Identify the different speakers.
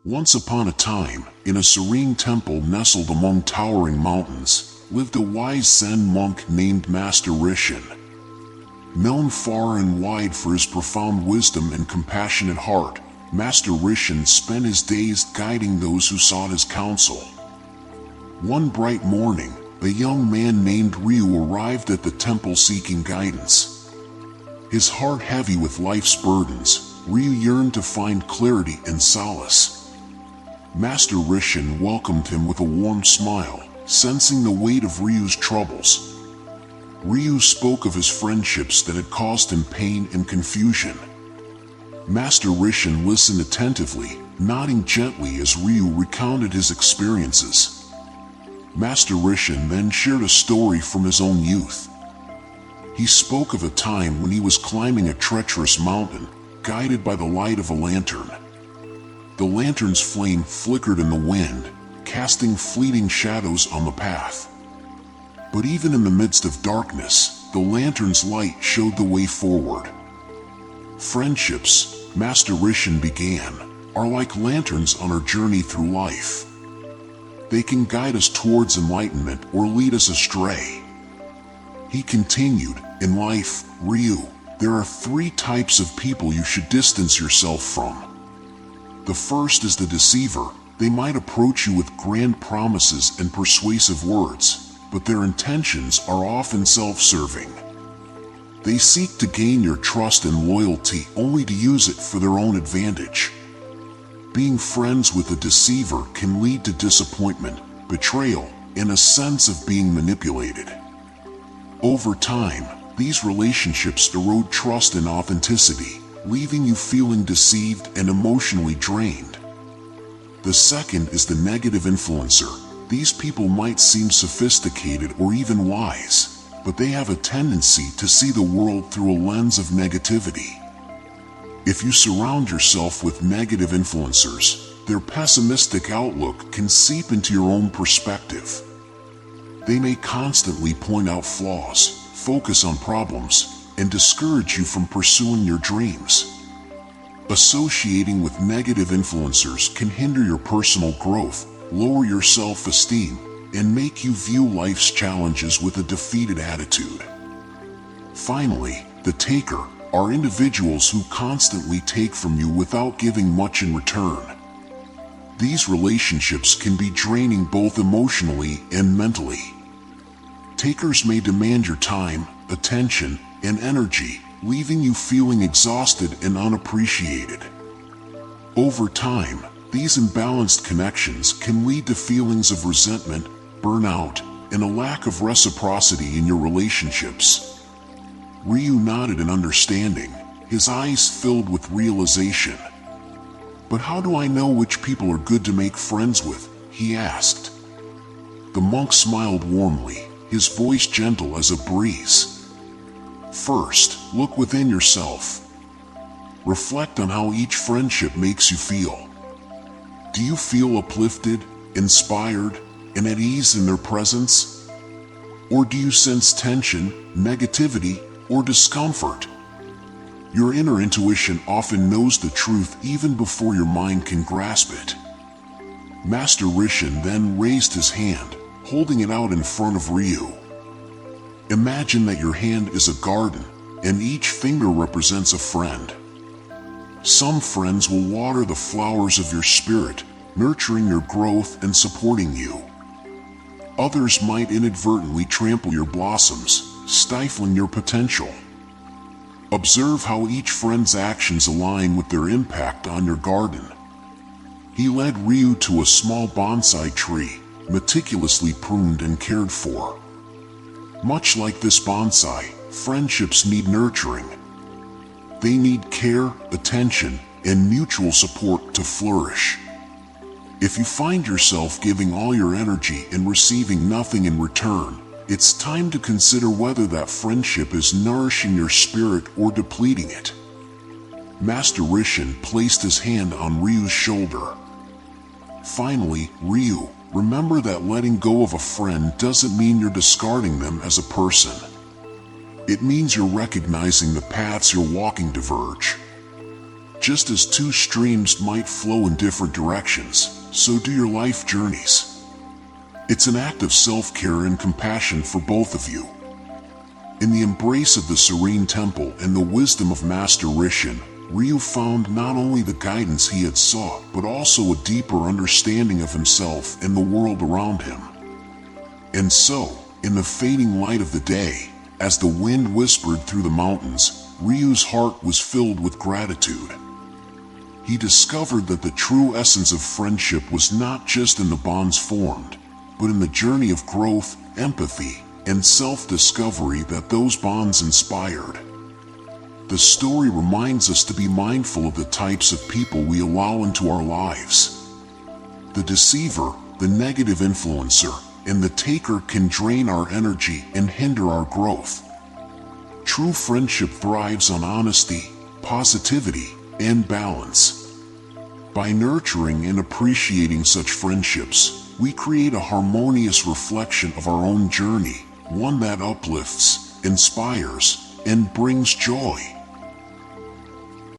Speaker 1: Once upon a time, in a serene temple nestled among towering mountains, lived a wise Zen monk named Master Rishin. Known far and wide for his profound wisdom and compassionate heart, Master Rishin spent his days guiding those who sought his counsel. One bright morning, a young man named Ryu arrived at the temple seeking guidance. His heart heavy with life's burdens, Ryu yearned to find clarity and solace. Master Rishin welcomed him with a warm smile, sensing the weight of Ryu's troubles. Ryu spoke of his friendships that had caused him pain and confusion. Master Rishin listened attentively, nodding gently as Ryu recounted his experiences. Master Rishin then shared a story from his own youth. He spoke of a time when he was climbing a treacherous mountain, guided by the light of a lantern. The lantern's flame flickered in the wind, casting fleeting shadows on the path. But even in the midst of darkness, the lantern's light showed the way forward. Friendships, Master Rishin began, are like lanterns on our journey through life. They can guide us towards enlightenment or lead us astray. He continued, in life, Ryu, there are 3 types of people you should distance yourself from. The first is the deceiver. They might approach you with grand promises and persuasive words, but their intentions are often self-serving. They seek to gain your trust and loyalty only to use it for their own advantage. Being friends with a deceiver can lead to disappointment, betrayal, and a sense of being manipulated. Over time, these relationships erode trust and authenticity, leaving you feeling deceived and emotionally drained. The second is the negative influencer. These people might seem sophisticated or even wise, but they have a tendency to see the world through a lens of negativity. If you surround yourself with negative influencers, their pessimistic outlook can seep into your own perspective. They may constantly point out flaws, focus on problems, and discourage you from pursuing your dreams. Associating with negative influencers can hinder your personal growth, lower your self-esteem, and make you view life's challenges with a defeated attitude. Finally, the taker are individuals who constantly take from you without giving much in return. These relationships can be draining both emotionally and mentally. Takers may demand your time, attention, and energy, leaving you feeling exhausted and unappreciated. Over time, these imbalanced connections can lead to feelings of resentment, burnout, and a lack of reciprocity in your relationships. Ryu nodded in understanding, his eyes filled with realization. "But how do I know which people are good to make friends with?" he asked. The monk smiled warmly, his voice gentle as a breeze. "First, look within yourself. Reflect on how each friendship makes you feel. Do you feel uplifted, inspired, and at ease in their presence? Or do you sense tension, negativity, or discomfort? Your inner intuition often knows the truth even before your mind can grasp it." Master Rishin then raised his hand, holding it out in front of Ryu. Imagine that your hand is a garden, and each finger represents a friend. Some friends will water the flowers of your spirit, nurturing your growth and supporting you. Others might inadvertently trample your blossoms, stifling your potential. Observe how each friend's actions align with their impact on your garden. He led Ryu to a small bonsai tree, meticulously pruned and cared for. Much like this bonsai, friendships need nurturing. They need care, attention, and mutual support to flourish. If you find yourself giving all your energy and receiving nothing in return, it's time to consider whether that friendship is nourishing your spirit or depleting it. Master Rishin placed his hand on Ryu's shoulder. "Finally, Ryu, remember that letting go of a friend doesn't mean you're discarding them as a person. It means you're recognizing the paths you're walking diverge. Just as two streams might flow in different directions, so do your life journeys. It's an act of self-care and compassion for both of you. In the embrace of the serene temple and the wisdom of Master Risshin, Ryu found not only the guidance he had sought, but also a deeper understanding of himself and the world around him. And so, in the fading light of the day, as the wind whispered through the mountains, Ryu's heart was filled with gratitude. He discovered that the true essence of friendship was not just in the bonds formed, but in the journey of growth, empathy, and self-discovery that those bonds inspired. The story reminds us to be mindful of the types of people we allow into our lives. The deceiver, the negative influencer, and the taker can drain our energy and hinder our growth. True friendship thrives on honesty, positivity, and balance. By nurturing and appreciating such friendships, we create a harmonious reflection of our own journey, one that uplifts, inspires, and brings joy.